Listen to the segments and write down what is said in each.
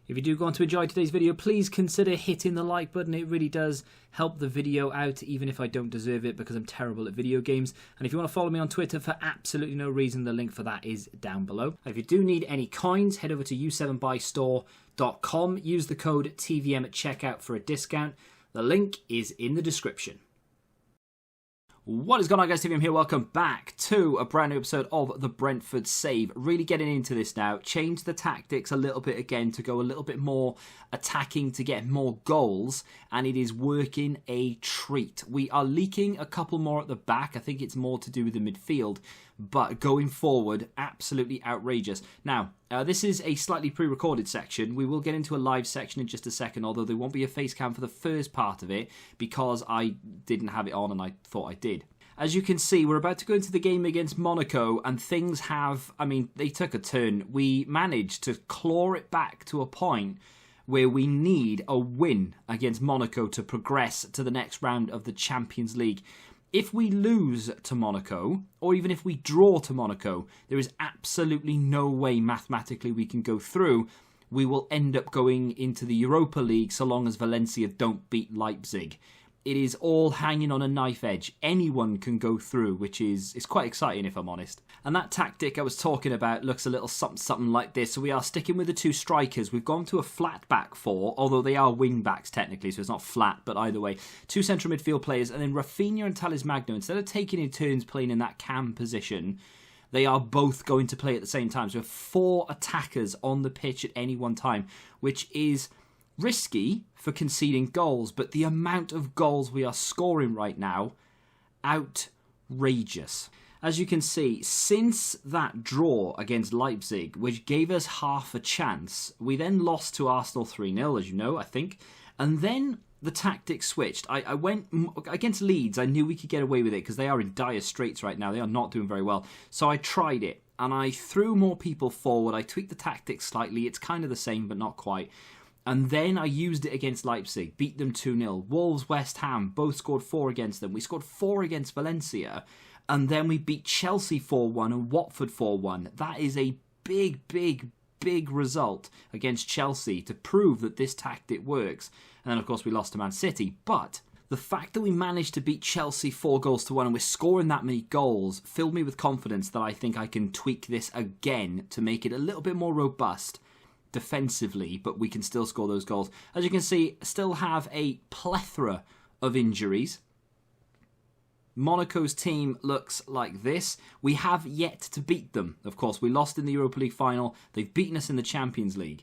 If you do go on to enjoy today's video, please consider hitting the like button. It really does help the video out, even if I don't deserve it because I'm terrible at video games. And if you want to follow me on Twitter for absolutely no reason, the link for that is down below. If you do need any coins, head over to u7buystore.com. Use the code TVM at checkout for a discount. The link is in the description. What is going on, guys? TVM here. Welcome back to a brand new episode of the Brentford Save. Really getting into this now. Change the tactics a little bit again to go a little bit more attacking to get more goals, and it is working a treat. We are leaking a couple more at the back. I think it's more to do with the midfield, but going forward, absolutely outrageous. Now, this is a slightly pre-recorded section. We will get into a live section in just a second, although there won't be a face cam for the first part of it because I didn't have it on and I thought I did. As you can see, we're about to go into the game against Monaco, and things have, they took a turn. We managed to claw it back to a point where we need a win against Monaco to progress to the next round of the Champions League. If we lose to Monaco, or even if we draw to Monaco, there is absolutely no way mathematically we can go through. We will end up going into the Europa League so long as Valencia don't beat Leipzig. It is all hanging on a knife edge. Anyone can go through, which is quite exciting if I'm honest. And that tactic I was talking about looks a little something like this. So we are sticking with the two strikers. We've gone to a flat back four, although they are wing backs technically, so it's not flat, but either way. Two central midfield players, and then Rafinha and Talismagno, instead of taking in turns playing in that cam position, they are both going to play at the same time. So we have four attackers on the pitch at any one time, which is risky for conceding goals, but the amount of goals we are scoring right now, outrageous. As you can see, since that draw against Leipzig, which gave us half a chance, we then lost to Arsenal 3-0, as you know, I think, and then the tactics switched. I went against Leeds. I knew we could get away with it because they are in dire straits right now. They are not doing very well. So I tried it, and I threw more people forward. I tweaked the tactics slightly. It's kind of the same, but not quite. And then I used it against Leipzig, beat them 2-0. Wolves, West Ham, both scored 4 against them. We scored 4 against Valencia, and then we beat Chelsea 4-1 and Watford 4-1. That is a big result against Chelsea to prove that this tactic works. And then, of course, we lost to Man City. But the fact that we managed to beat Chelsea 4-1 and we're scoring that many goals filled me with confidence that I think I can tweak this again to make it a little bit more robust defensively, but we can still score those goals. As you can see, still have a plethora of injuries. Monaco's team looks like this. We have yet to beat them. Of course, we lost in the Europa League final. They've beaten us in the Champions League.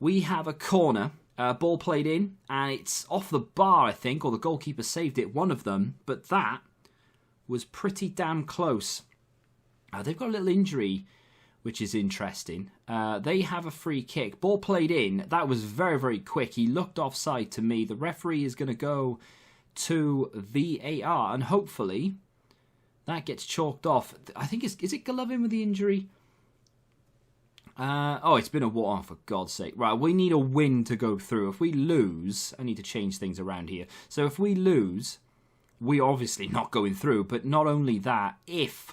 We have a corner, ball played in, and it's off the bar, I think, or the goalkeeper saved it, one of them, but that was pretty damn close. They've got a little injury, which is interesting. They have a free kick. Ball played in. That was very quick. He looked offside to me. The referee is going to go to VAR, and hopefully that gets chalked off. I think is it Golovin with the injury? Oh, it's been a what? Oh, for God's sake. Right, we need a win to go through. If we lose, I need to change things around here. So if we lose, we're obviously not going through. But not only that, if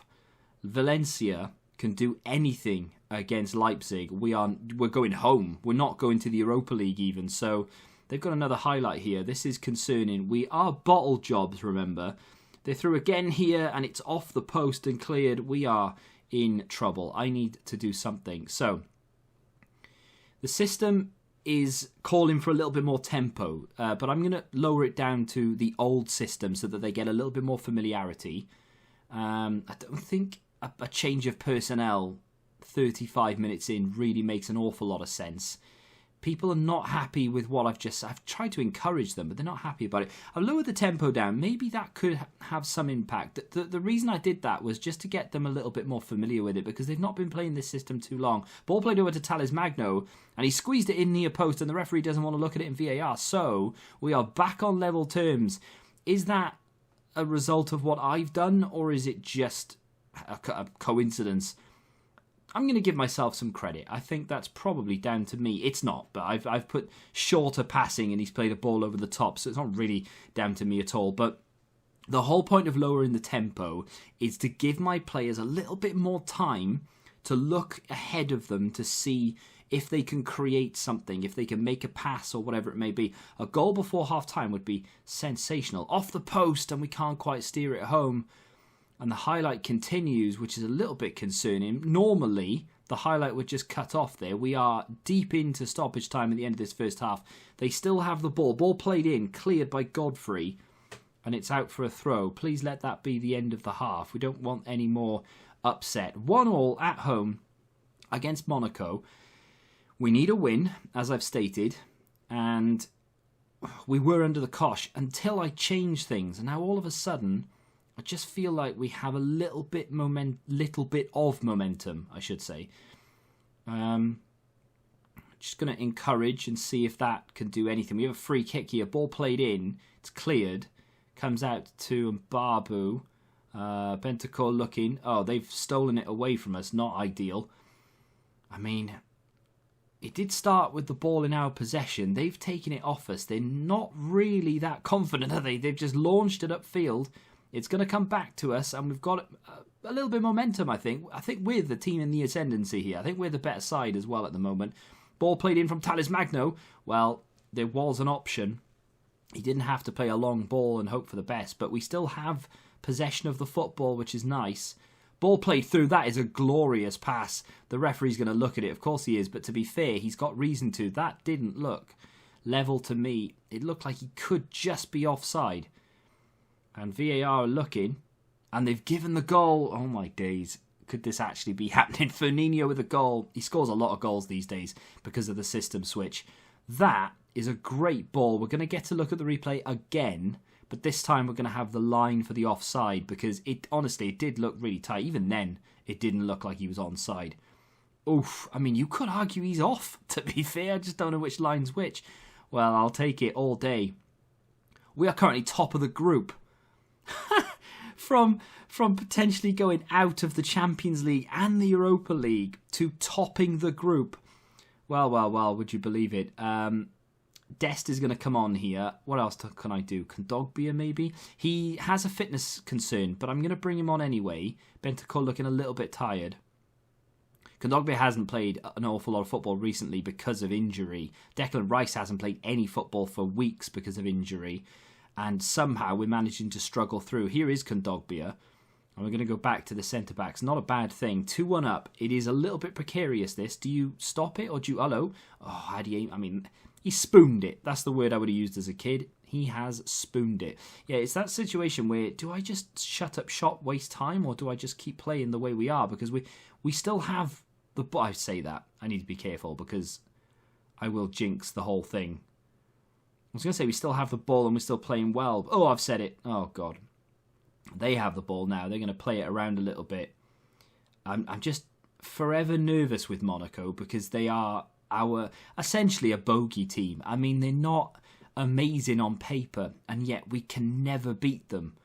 Valencia can do anything against Leipzig, we're going home. We're not going to the Europa League even. So they've got another highlight here. This is concerning. We are bottle jobs, remember. They threw again here, and it's off the post and cleared. We are in trouble. I need to do something. So the system is calling for a little bit more tempo, but I'm going to lower it down to the old system so that they get a little bit more familiarity. I don't think a change of personnel 35 minutes in really makes an awful lot of sense. People are not happy with what I've tried to encourage them, but they're not happy about it. I've lowered the tempo down. Maybe that could have some impact. The reason I did that was just to get them a little bit more familiar with it, because they've not been playing this system too long. Ball played over to Talismagno, and he squeezed it in near post, and the referee doesn't want to look at it in VAR. So we are back on level terms. Is that a result of what I've done, or is it just a coincidence? I'm going to give myself some credit. I think that's probably down to me. It's not, but I've put shorter passing and he's played a ball over the top, so it's not really down to me at all. But the whole point of lowering the tempo is to give my players a little bit more time to look ahead of them to see if they can create something, if they can make a pass or whatever it may be. A goal before half-time would be sensational. Off the post, and we can't quite steer it home. And the highlight continues, which is a little bit concerning. Normally, the highlight would just cut off there. We are deep into stoppage time at the end of this first half. They still have the ball. Ball played in, cleared by Godfrey, and it's out for a throw. Please let that be the end of the half. We don't want any more upset. 1-1 at home against Monaco. We need a win, as I've stated, and we were under the cosh until I changed things. And now all of a sudden, I just feel like we have a little bit of momentum, I should say. Just going to encourage and see if that can do anything. We have a free kick here. Ball played in. It's cleared. Comes out to Mbabu. Bentancur looking. Oh, they've stolen it away from us. Not ideal. I mean, it did start with the ball in our possession. They've taken it off us. They're not really that confident, are they? They've just launched it upfield. It's going to come back to us, and we've got a little bit of momentum, I think. I think we're the team in the ascendancy here. I think we're the better side as well at the moment. Ball played in from Thales Magno. Well, there was an option. He didn't have to play a long ball and hope for the best, but we still have possession of the football, which is nice. Ball played through. That is a glorious pass. The referee's going to look at it. Of course he is, but to be fair, he's got reason to. That didn't look level to me. It looked like he could just be offside. And VAR are looking, and they've given the goal. Oh my days. Could this actually be happening? Firmino with a goal. He scores a lot of goals these days because of the system switch. That is a great ball. We're going to get to look at the replay again, but this time we're going to have the line for the offside because it honestly, it did look really tight. Even then, it didn't look like he was onside. Oof. I mean, you could argue he's off, to be fair. I just don't know which line's which. Well, I'll take it all day. We are currently top of the group. From potentially going out of the Champions League and the Europa League to topping the group. Well, would you believe it? Dest is going to come on here. What else can I do? Kondogbia maybe? He has a fitness concern, but I'm going to bring him on anyway. Bentancur looking a little bit tired. Kondogbia hasn't played an awful lot of football recently because of injury. Declan Rice hasn't played any football for weeks because of injury. And somehow we're managing to struggle through. Here is Kondogbia. And we're going to go back to the centre-backs. Not a bad thing. 2-1 up. It is a little bit precarious, this. Do you stop it or do you... Hello? Oh, how do you... I mean, he spooned it. That's the word I would have used as a kid. He has spooned it. Yeah, it's that situation where, do I just shut up shop, waste time, or do I just keep playing the way we are? Because we still have the... I say that. I need to be careful because I will jinx the whole thing. I was going to say we still have the ball and we're still playing well. Oh, I've said it. Oh, God. They have the ball now. They're going to play it around a little bit. I'm just forever nervous with Monaco because they are essentially a bogey team. I mean, they're not amazing on paper, and yet we can never beat them.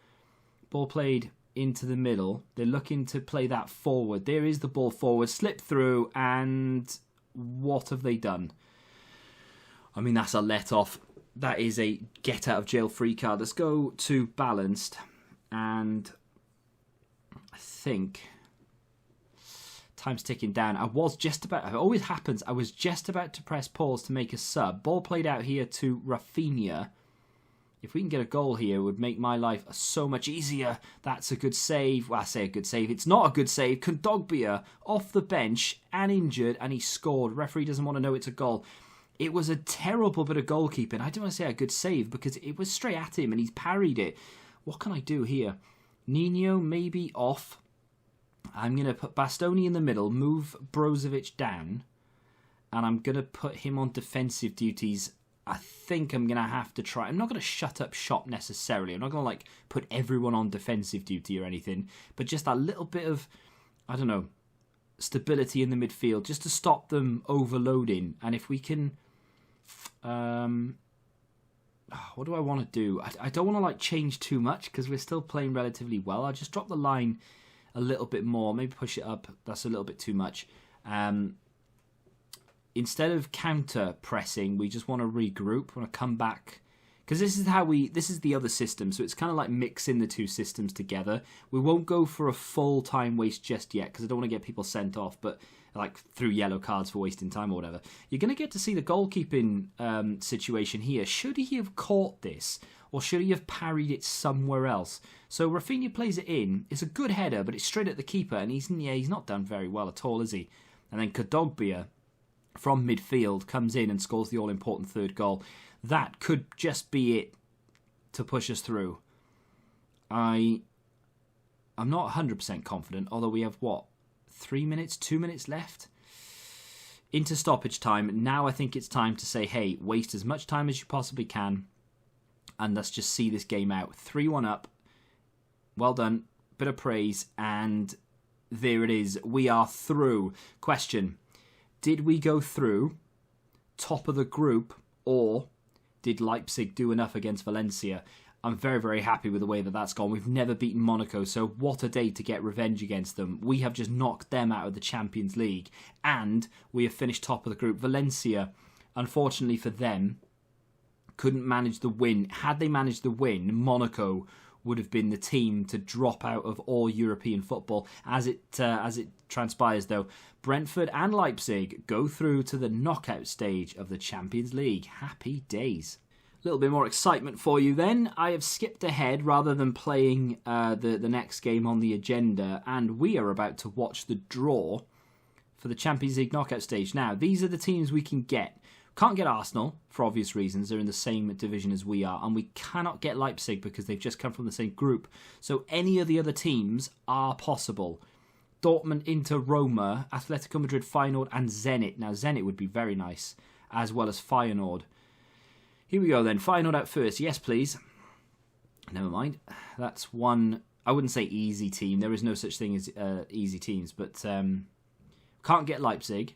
Ball played into the middle. They're looking to play that forward. There is the ball forward. Slip through, and what have they done? I mean, that's a let-off. That is a get-out-of-jail-free card. Let's go to balanced. And I think time's ticking down. It always happens. I was just about to press pause to make a sub. Ball played out here to Rafinha. If we can get a goal here, it would make my life so much easier. That's a good save. Well, I say a good save. It's not a good save. Kondogbia off the bench and injured, and he scored. Referee doesn't want to know it's a goal. It was a terrible bit of goalkeeping. I don't want to say a good save because it was straight at him and he's parried it. What can I do here? Nino maybe off. I'm going to put Bastoni in the middle, move Brozovic down, and I'm going to put him on defensive duties. I think I'm going to have to try. I'm not going to shut up shop necessarily. I'm not going to put everyone on defensive duty or anything, but just that little bit of, I don't know, stability in the midfield just to stop them overloading. And if we can... what do I want to do? I don't want to change too much because we're still playing relatively well. I'll just drop the line a little bit more. Maybe push it up. That's a little bit too much. Instead of counter pressing, we just want to regroup. We want to come back. Because this is the other system. So it's kind of like mixing the two systems together. We won't go for a full time waste just yet because I don't want to get people sent off. But like through yellow cards for wasting time or whatever. You're going to get to see the goalkeeping situation here. Should he have caught this, or should he have parried it somewhere else? So Rafinha plays it in. It's a good header, but it's straight at the keeper, and he's not done very well at all, is he? And then Kondogbia from midfield comes in and scores the all-important third goal. That could just be it to push us through. I'm not 100% confident, although we have, 2 minutes left? Into stoppage time. Now I think it's time to say, hey, waste as much time as you possibly can, and let's just see this game out. 3-1 up. Well done. Bit of praise, and there it is. We are through. Question: did we go through top of the group, or did Leipzig do enough against Valencia? I'm very, very happy with the way that that's gone. We've never beaten Monaco, so what a day to get revenge against them. We have just knocked them out of the Champions League, and we have finished top of the group. Valencia, unfortunately for them, couldn't manage the win. Had they managed the win, Monaco would have been the team to drop out of all European football. As it transpires, though, Brentford and Leipzig go through to the knockout stage of the Champions League. Happy days. A little bit more excitement for you then. I have skipped ahead rather than playing the next game on the agenda, and we are about to watch the draw for the Champions League knockout stage. Now, these are the teams we can get. Can't get Arsenal, for obvious reasons. They're in the same division as we are. And we cannot get Leipzig because they've just come from the same group. So any of the other teams are possible. Dortmund, Inter, Roma, Atletico Madrid, Feyenoord, and Zenit. Now, Zenit would be very nice, as well as Feyenoord. Here we go then. Feyenoord out first. Yes, please. Never mind. That's one, I wouldn't say easy team. There is no such thing as easy teams. But can't get Leipzig.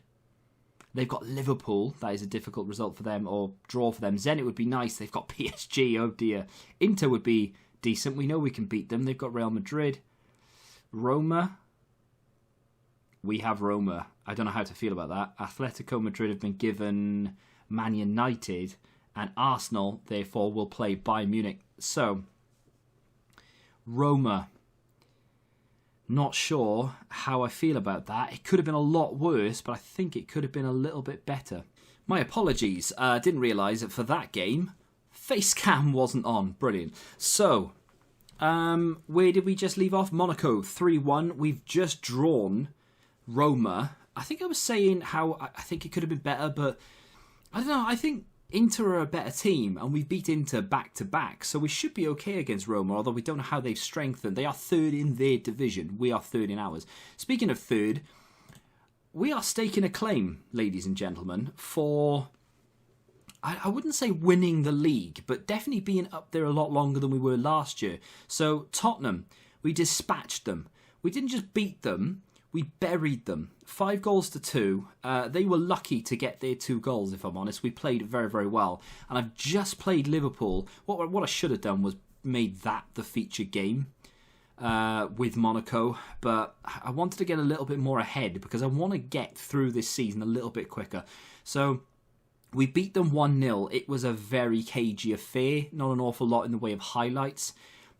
They've got Liverpool. That is a difficult result for them, or draw for them. Zenit would be nice. They've got PSG. Oh dear. Inter would be decent. We know we can beat them. They've got Real Madrid. Roma. We have Roma. I don't know how to feel about that. Atletico Madrid have been given Man United, and Arsenal, therefore, will play Bayern Munich. So, Roma. Not sure how I feel about that. It could have been a lot worse, but I think it could have been a little bit better. My apologies. Didn't realise that for that game, face cam wasn't on. Brilliant. So, where did we just leave off? Monaco, 3-1. We've just drawn Roma. I think I was saying how I think it could have been better, but I don't know. I think Inter are a better team, and we beat Inter back-to-back, so we should be okay against Roma, although we don't know how they've strengthened. They are third in their division. We are third in ours. Speaking of third, we are staking a claim, ladies and gentlemen, for, I wouldn't say winning the league, but definitely being up there a lot longer than we were last year. So Tottenham, we dispatched them. We didn't just beat them, we buried them. 5-2. They were lucky to get their 2 goals, if I'm honest. We played very, very well. And I've just played Liverpool. What I should have done was made that the feature game with Monaco. But I wanted to get a little bit more ahead because I want to get through this season a little bit quicker. So we beat them 1-0. It was a very cagey affair. Not an awful lot in the way of highlights.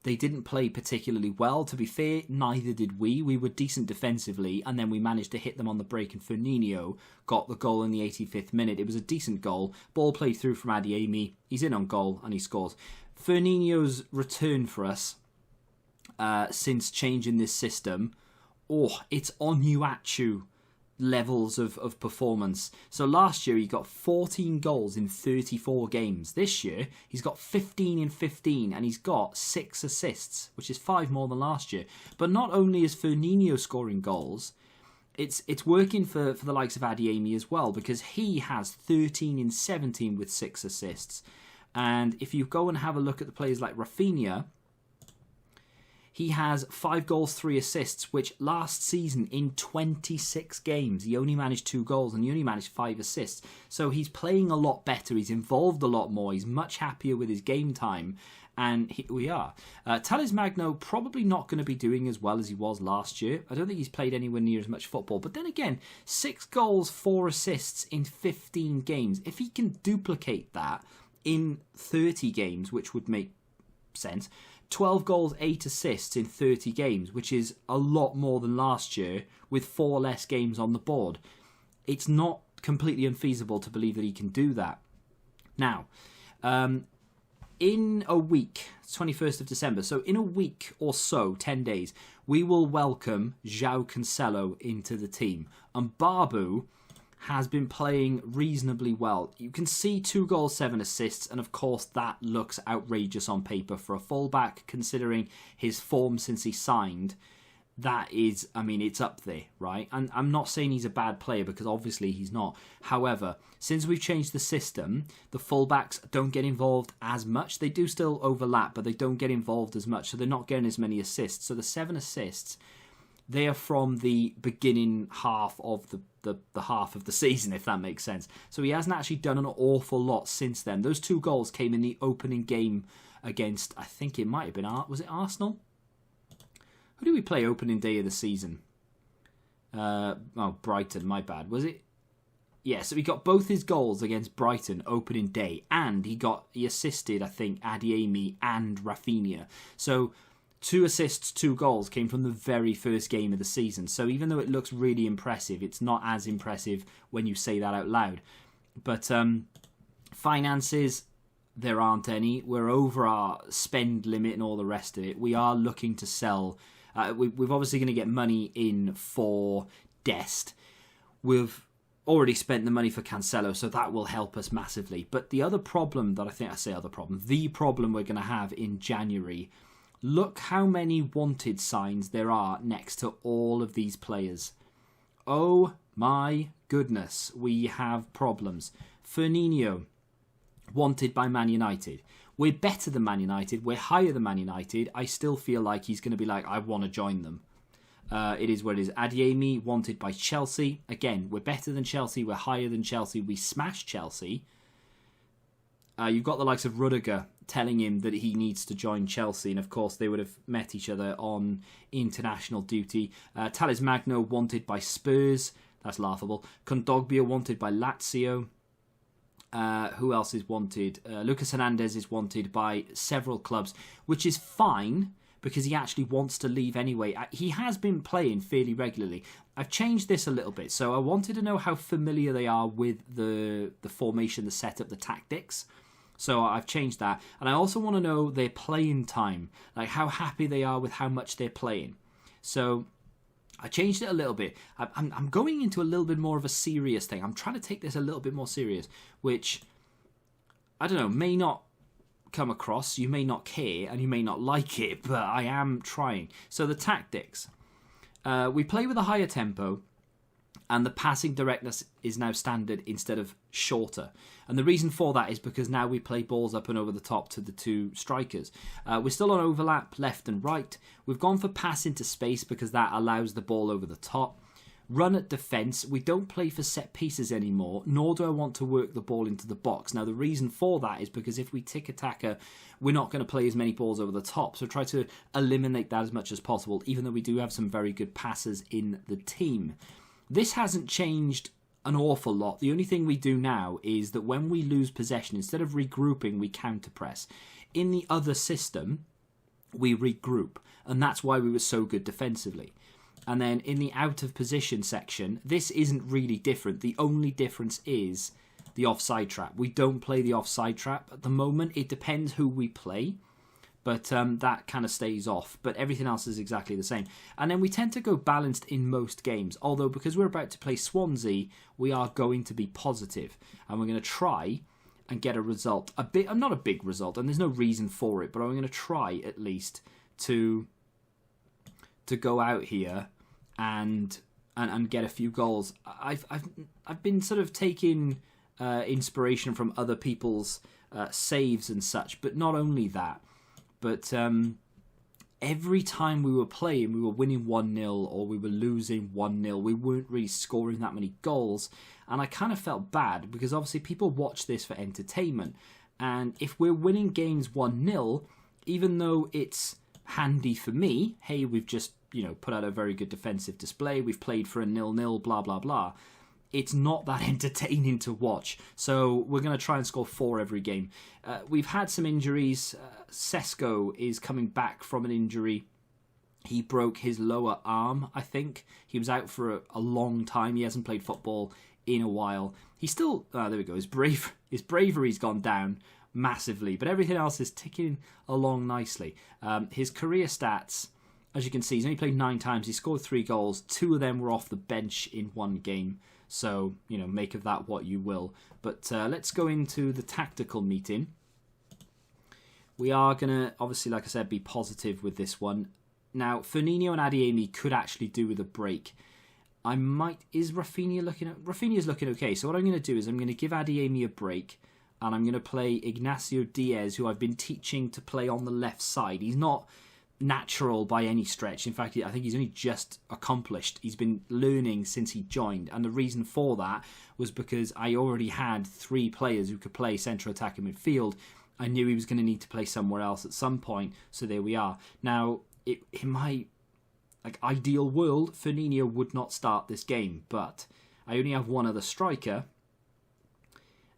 They didn't play particularly well. To be fair, neither did we. We were decent defensively, and then we managed to hit them on the break, and Firmino got the goal in the 85th minute. It was a decent goal. Ball played through from Adeyemi. He's in on goal, and he scores. Firmino's return for us since changing this system, it's Onuachu levels of performance. So last year he got 14 goals in 34 games. This year he's got 15 in 15 and he's got 6 assists, which is 5 more than last year. But not only is Firmino scoring goals, it's working for the likes of Adeyemi as well, because he has 13 in 17 with 6 assists. And if you go and have a look at the players like Rafinha, he has 5 goals, 3 assists, which last season in 26 games, he only managed 2 goals and he only managed 5 assists. So he's playing a lot better. He's involved a lot more. He's much happier with his game time. And here we are. Thales Magno probably not going to be doing as well as he was last year. I don't think he's played anywhere near as much football. But then again, 6 goals, 4 assists in 15 games. If he can duplicate that in 30 games, which would make sense, 12 goals, 8 assists in 30 games, which is a lot more than last year with 4 less games on the board. It's not completely unfeasible to believe that he can do that. Now, in a week, 21st of December, so in a week or so, 10 days, we will welcome João Cancelo into the team. And Barbu has been playing reasonably well. You can see 2 goals, 7 assists, and of course that looks outrageous on paper for a fullback, considering his form since he signed. That is, I mean, it's up there, right? And I'm not saying he's a bad player, because obviously he's not. However, since we've changed the system, the fullbacks don't get involved as much. They do still overlap, but they don't get involved as much, so they're not getting as many assists. So the 7 assists, they are from the beginning half of the half of the season, if that makes sense. So he hasn't actually done an awful lot since then. Those 2 goals came in the opening game against, I think it might have been, was it Arsenal? Who did we play opening day of the season? Brighton, my bad. Was it? Yeah, so he got both his goals against Brighton opening day, and he assisted, I think, Adeyemi and Rafinha. So 2 assists, 2 goals came from the very first game of the season. So even though it looks really impressive, it's not as impressive when you say that out loud. But finances, there aren't any. We're over our spend limit and all the rest of it. We are looking to sell. We've obviously going to get money in for Dest. We've already spent the money for Cancelo, so that will help us massively. But the other problem that the problem we're going to have in January, look how many wanted signs there are next to all of these players. Oh my goodness, we have problems. Firmino, wanted by Man United. We're better than Man United. We're higher than Man United. I still feel like he's going to be like, I want to join them. It is what it is. Adeyemi, wanted by Chelsea. Again, we're better than Chelsea. We're higher than Chelsea. We smashed Chelsea. You've got the likes of Rudiger telling him that he needs to join Chelsea. And of course, they would have met each other on international duty. Thales Magno, wanted by Spurs. That's laughable. Kondogbia, wanted by Lazio. Who else is wanted? Lucas Hernandez is wanted by several clubs, which is fine because he actually wants to leave anyway. He has been playing fairly regularly. I've changed this a little bit, so I wanted to know how familiar they are with the formation, the setup, the tactics. So I've changed that, and I also want to know their playing time, like how happy they are with how much they're playing. So I changed it a little bit. I'm going into a little bit more of a serious thing. I'm trying to take this a little bit more serious, which, I don't know, may not come across. You may not care and you may not like it, but I am trying. So the tactics. We play with a higher tempo, and the passing directness is now standard instead of shorter. And the reason for that is because now we play balls up and over the top to the 2 strikers. We're still on overlap, left and right. We've gone for pass into space because that allows the ball over the top. Run at defence. We don't play for set pieces anymore, nor do I want to work the ball into the box. Now, the reason for that is because if we tick-a-tacker, we're not going to play as many balls over the top. So try to eliminate that as much as possible, even though we do have some very good passers in the team. This hasn't changed an awful lot. The only thing we do now is that when we lose possession, instead of regrouping, we counter-press. In the other system, we regroup, and that's why we were so good defensively. And then in the out-of-position section, this isn't really different. The only difference is the offside trap. We don't play the offside trap at the moment. It depends who we play, but that kind of stays off. But everything else is exactly the same. And then we tend to go balanced in most games, although because we're about to play Swansea, we are going to be positive, and we're going to try and get a result. Not a big result, and there's no reason for it, but I'm going to try at least to go out here and get a few goals. I've been sort of taking inspiration from other people's saves and such, but not only that, but every time we were playing, we were winning 1-0 or we were losing 1-0. We weren't really scoring that many goals, and I kind of felt bad because obviously people watch this for entertainment, and if we're winning games 1-0, even though it's handy for me, hey, we've just put out a very good defensive display, we've played for a 0-0, blah blah blah, it's not that entertaining to watch. So we're going to try and score 4 every game. We've had some injuries. Sesko is coming back from an injury. He broke his lower arm, I think. He was out for a long time. He hasn't played football in a while. He's still... there we go. His bravery's gone down massively, but everything else is ticking along nicely. His career stats, as you can see, he's only played 9 times. He scored 3 goals. 2 of them were off the bench in 1 game. So, make of that what you will. But let's go into the tactical meeting. We are going to, obviously, like I said, be positive with this one. Now, Firmino and Adeyemi could actually do with a break. Is Rafinha looking at... Rafinha's looking okay. So what I'm going to do is I'm going to give Adeyemi a break. And I'm going to play Ignacio Diaz, who I've been teaching to play on the left side. He's not natural by any stretch. In fact, I think he's only just accomplished. He's been learning since he joined. And the reason for that was because I already had 3 players who could play central attack and midfield. I knew he was going to need to play somewhere else at some point. So there we are. Now, in my ideal world, Firmino would not start this game. But I only have one other striker.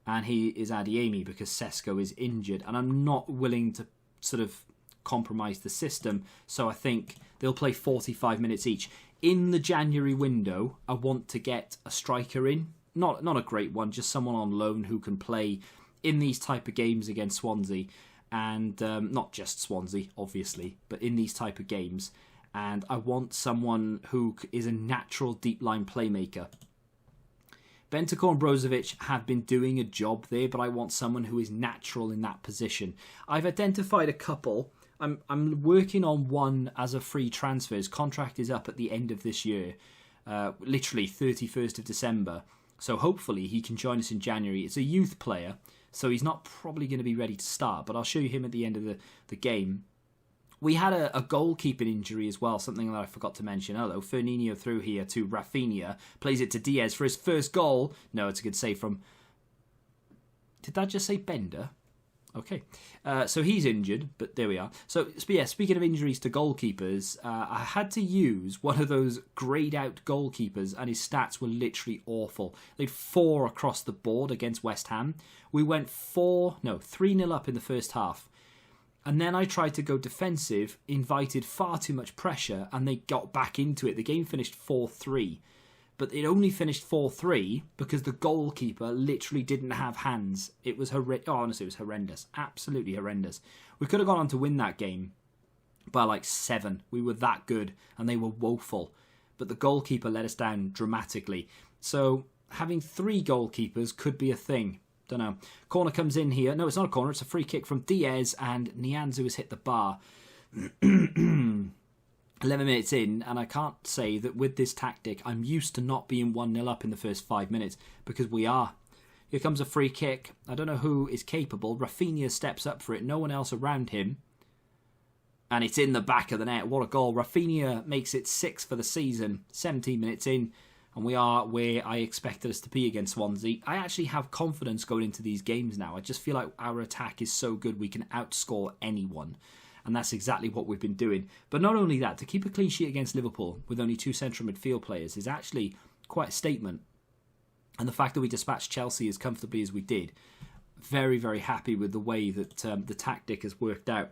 And he is Adeyemi because Sesko is injured. And I'm not willing to sort of compromise the system. So I think they'll play 45 minutes each. In the January window, I want to get a striker in. Not a great one, just someone on loan who can play in these type of games against Swansea. And not just Swansea, obviously, but in these type of games. And I want someone who is a natural deep line playmaker. Bentancur and Brozovic have been doing a job there, but I want someone who is natural in that position. I've identified a couple. I'm working on one as a free transfer. His contract is up at the end of this year, literally 31st of December. So hopefully he can join us in January. It's a youth player, so he's not probably going to be ready to start, but I'll show you him at the end of the game. We had a goalkeeping injury as well, something that I forgot to mention. Hello, Firmino through here to Rafinha. Plays it to Diaz for his first goal. No, it's a good save from... Did that just say Bender? Okay. So he's injured, but there we are. So, yeah, speaking of injuries to goalkeepers, I had to use one of those greyed-out goalkeepers, and his stats were literally awful. They had 4 across the board against West Ham. We went 3-0 up in the first half. And then I tried to go defensive, invited far too much pressure, and they got back into it. The game finished 4-3. But it only finished 4-3 because the goalkeeper literally didn't have hands. It was honestly, it was horrendous. Absolutely horrendous. We could have gone on to win that game by like 7. We were that good, and they were woeful. But the goalkeeper let us down dramatically. So having 3 goalkeepers could be a thing. Don't know. Corner comes in here. No, it's not a corner. It's a free kick from Diaz, and Nianzou has hit the bar. 11 minutes in, and I can't say that with this tactic, I'm used to not being 1-0 up in the first 5 minutes, because we are. Here comes a free kick. I don't know who is capable. Rafinha steps up for it. No one else around him. And it's in the back of the net. What a goal. Rafinha makes it 6 for the season. 17 minutes in. And we are where I expected us to be against Swansea. I actually have confidence going into these games now. I just feel like our attack is so good we can outscore anyone. And that's exactly what we've been doing. But not only that, to keep a clean sheet against Liverpool with only 2 central midfield players is actually quite a statement. And the fact that we dispatched Chelsea as comfortably as we did, very, very happy with the way that the tactic has worked out.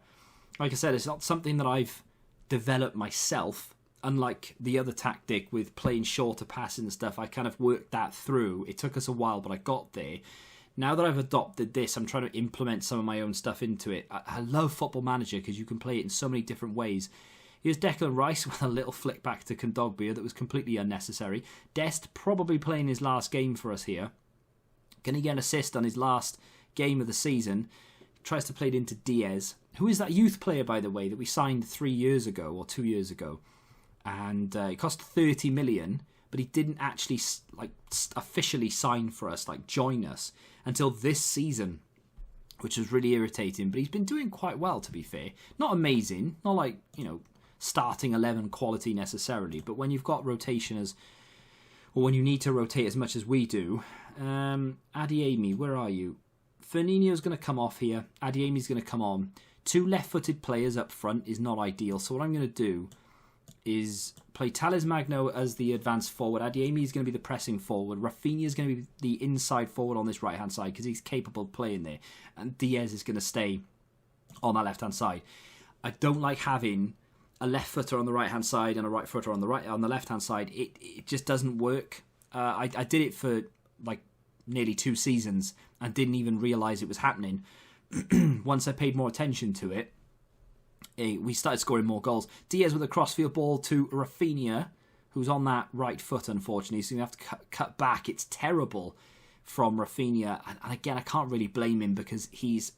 Like I said, it's not something that I've developed myself. Unlike the other tactic with playing shorter passing and stuff, I kind of worked that through. It took us a while, but I got there. Now that I've adopted this, I'm trying to implement some of my own stuff into it. I love Football Manager because you can play it in so many different ways. Here's Declan Rice with a little flick back to Kondogbia that was completely unnecessary. Dest probably playing his last game for us here. Going to get an assist on his last game of the season. Tries to play it into Diaz. Who is that youth player, by the way, that we signed 3 years ago or 2 years ago? And it cost 30 million, but he didn't actually officially sign for us, join us, until this season, which was really irritating. But he's been doing quite well, to be fair. Not amazing, not starting 11 quality necessarily, but when you've got rotation or when you need to rotate as much as we do. Adeyemi, where are you? Firmino's going to come off here. Adeyemi's going to come on. 2 left-footed players up front is not ideal, so what I'm going to do is play Talismagno Magno as the advanced forward. Adeyemi is going to be the pressing forward. Rafinha is going to be the inside forward on this right-hand side because he's capable of playing there. And Diaz is going to stay on that left-hand side. I don't like having a left footer on the right-hand side and a right footer on the left-hand side. It just doesn't work. I did it for like nearly 2 seasons and didn't even realise it was happening. Once I paid more attention to it, we started scoring more goals. Diaz with a crossfield ball to Rafinha, who's on that right foot, unfortunately, so you have to cut back. It's terrible from Rafinha. And again, I can't really blame him because he's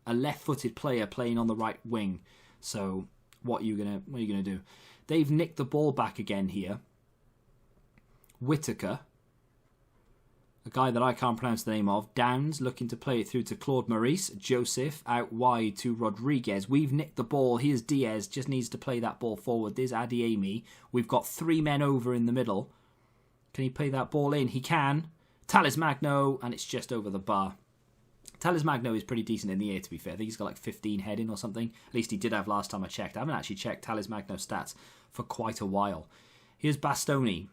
a left-footed player playing on the right wing. So what are you gonna do? They've nicked the ball back again here. Whittaker, a guy that I can't pronounce the name of. Downs looking to play it through to Claude Maurice. Joseph out wide to Rodriguez. We've nicked the ball. Here's Diaz. Just needs to play that ball forward. There's Adeyemi. We've got 3 men over in the middle. Can he play that ball in? He can. Talismagno, and it's just over the bar. Talismagno is pretty decent in the air, to be fair. I think he's got like 15 heading or something. At least he did have last time I checked. I haven't actually checked Talismagno stats for quite a while. Here's Bastoni,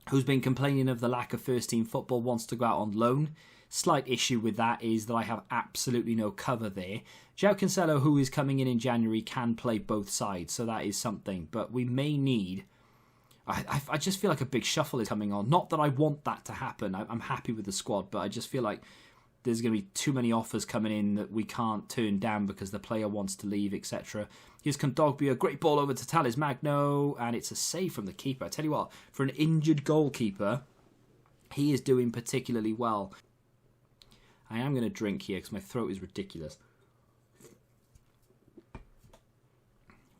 who's been complaining of the lack of first-team football, wants to go out on loan. Slight issue with that is that I have absolutely no cover there. João Cancelo, who is coming in January, can play both sides, so that is something. But we may need... I just feel like a big shuffle is coming on. Not that I want that to happen. I'm happy with the squad, but I just feel like there's going to be too many offers coming in that we can't turn down because the player wants to leave, etc. Here's Kondogbia, great ball over to Talismagno, and it's a save from the keeper. I tell you what, for an injured goalkeeper, he is doing particularly well. I am going to drink here because my throat is ridiculous.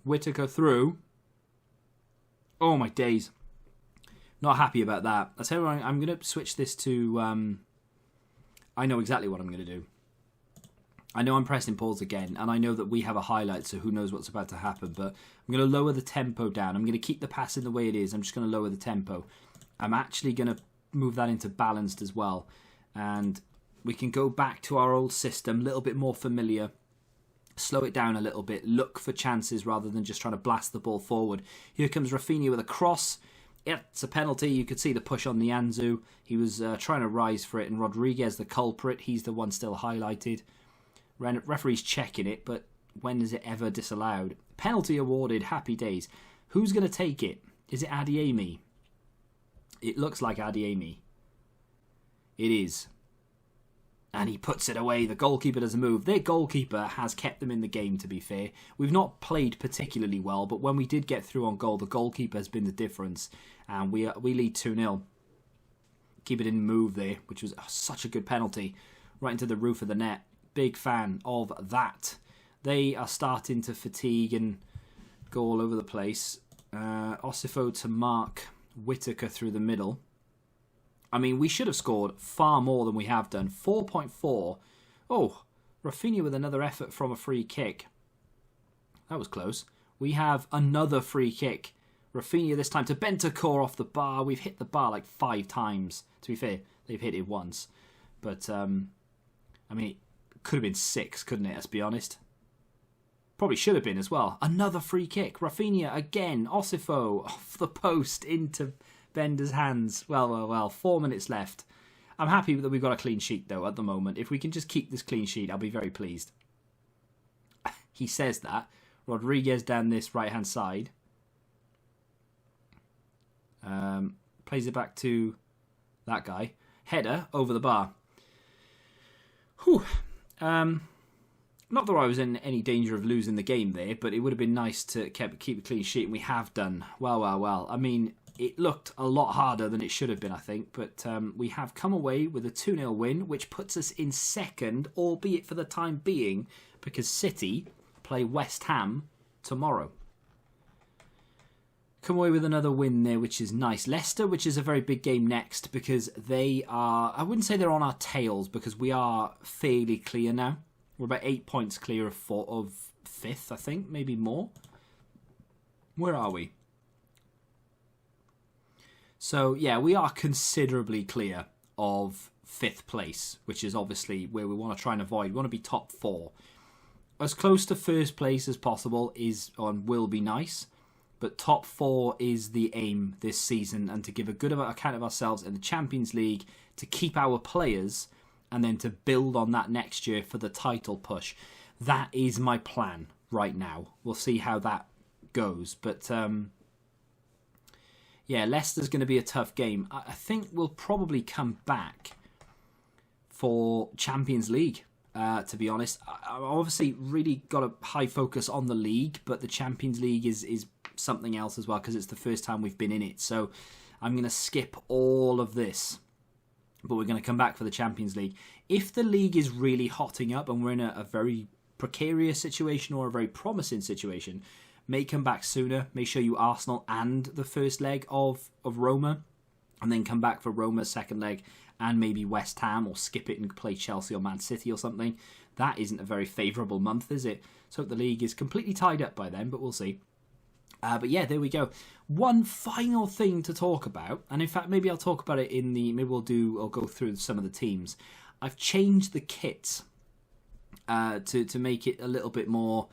Whittaker through. Oh my days. Not happy about that. I'll tell you what, I'm going to switch this to... I know exactly what I'm going to do. I know I'm pressing pause again, and I know that we have a highlight, so who knows what's about to happen, but I'm going to lower the tempo down. I'm going to keep the passing the way it is. I'm just going to lower the tempo. I'm actually going to move that into balanced as well, and we can go back to our old system, a little bit more familiar, slow it down a little bit, look for chances rather than just trying to blast the ball forward. Here comes Rafinha with a cross. It's a penalty. You could see the push on Nianzou. He was trying to rise for it, and Rodriguez, the culprit, he's the one still highlighted. Referee's checking it, but when is it ever disallowed? Penalty awarded. Happy days. Who's going to take it? Is it Adeyemi? It looks like Adeyemi. It is. And he puts it away. The goalkeeper doesn't move. Their goalkeeper has kept them in the game, to be fair. We've not played particularly well, but when we did get through on goal, the goalkeeper has been the difference. And we lead 2-0. Keeper didn't move there, which was such a good penalty. Right into the roof of the net. Big fan of that. They are starting to fatigue and go all over the place. Osifo to mark Whittaker through the middle. I mean, we should have scored far more than we have done. 4.4. Oh, Rafinha with another effort from a free kick. That was close. We have another free kick. Rafinha this time to Bentancur off the bar. We've hit the bar like 5 times. To be fair, they've hit it once. But, I mean, it could have been 6, couldn't it, let's be honest? Probably should have been as well. Another free kick. Rafinha again. Osifo off the post into Bender's hands. Well. 4 minutes left. I'm happy that we've got a clean sheet, though, at the moment. If we can just keep this clean sheet, I'll be very pleased. He says that. Rodriguez down this right-hand side. Plays it back to that guy. Header over the bar. Whew. Not that I was in any danger of losing the game there, but it would have been nice to keep a clean sheet, and we have done. Well. I mean, it looked a lot harder than it should have been, I think, but we have come away with a 2-0 win, which puts us in second, albeit for the time being, because City play West Ham tomorrow. Come away with another win there, which is nice. Leicester, which is a very big game next, because they are... I wouldn't say they're on our tails, because we are fairly clear now. We're about 8 points clear of 5th, I think, maybe more. Where are we? So, yeah, we are considerably clear of 5th place, which is obviously where we want to try and avoid. We want to be top 4. As close to first place as possible is and will be nice, But top 4 is the aim this season, and to give a good account of ourselves in the Champions League, to keep our players, and then to build on that next year for the title push. That is my plan right now. We'll see how that goes. But yeah, Leicester's going to be a tough game. I think we'll probably come back for Champions League, to be honest. I've obviously really got a high focus on the league, but the Champions League is something else as well, because it's the first time we've been in it. So I'm going to skip all of this, but we're going to come back for the Champions League. If the league is really hotting up and we're in a very precarious situation or a very promising situation, may come back sooner. May show you Arsenal and the first leg of Roma, and then come back for Roma's second leg and maybe West Ham, or skip it and play Chelsea or Man City or something. That isn't a very favourable month, is it? So the league is completely tied up by then, but we'll see. But yeah, there we go. One final thing to talk about, and in fact, maybe I'll talk about it I'll go through some of the teams. I've changed the kits to make it a little bit more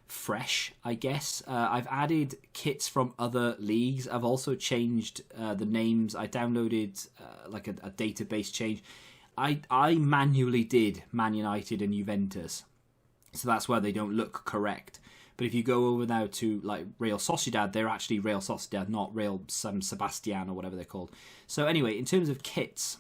fresh, I guess. I've added kits from other leagues. I've also changed the names. I downloaded like a database change. I manually did Man United and Juventus, so that's why they don't look correct. But if you go over now to like Real Sociedad, they're actually Real Sociedad, not Real San Sebastian or whatever they're called. So anyway, in terms of kits,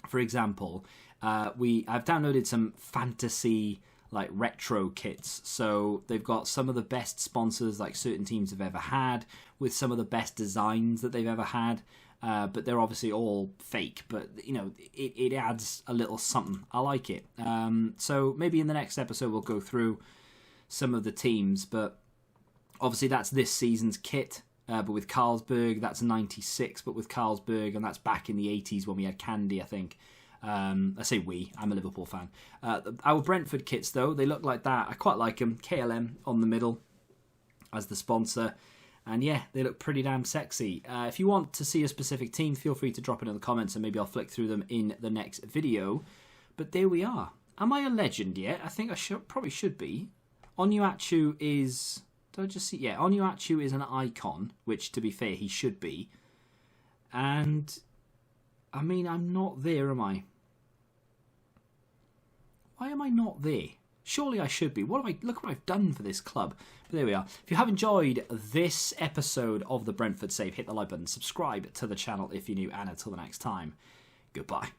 for example, I've downloaded some fantasy like retro kits. So they've got some of the best sponsors like certain teams have ever had, with some of the best designs that they've ever had. But they're obviously all fake, but you know, it adds a little something. I like it. So maybe in the next episode we'll go through some of the teams, but obviously that's this season's kit. But with Carlsberg, that's 96, but with Carlsberg, and that's back in the 80s when we had Candy, I think. I say we, I'm a Liverpool fan. Our Brentford kits, though, they look like that. I quite like them. KLM on the middle as the sponsor. And yeah, they look pretty damn sexy. If you want to see a specific team, feel free to drop it in the comments and maybe I'll flick through them in the next video. But there we are. Am I a legend yet? I think I probably should be. Onuachu is... Did I just see? Yeah, Onuachu is an icon, which, to be fair, he should be. And, I mean, I'm not there, am I? Why am I not there? Surely I should be. Look what I've done for this club. But there we are. If you have enjoyed this episode of the Brentford Save, hit the like button, subscribe to the channel if you're new, and until the next time, goodbye.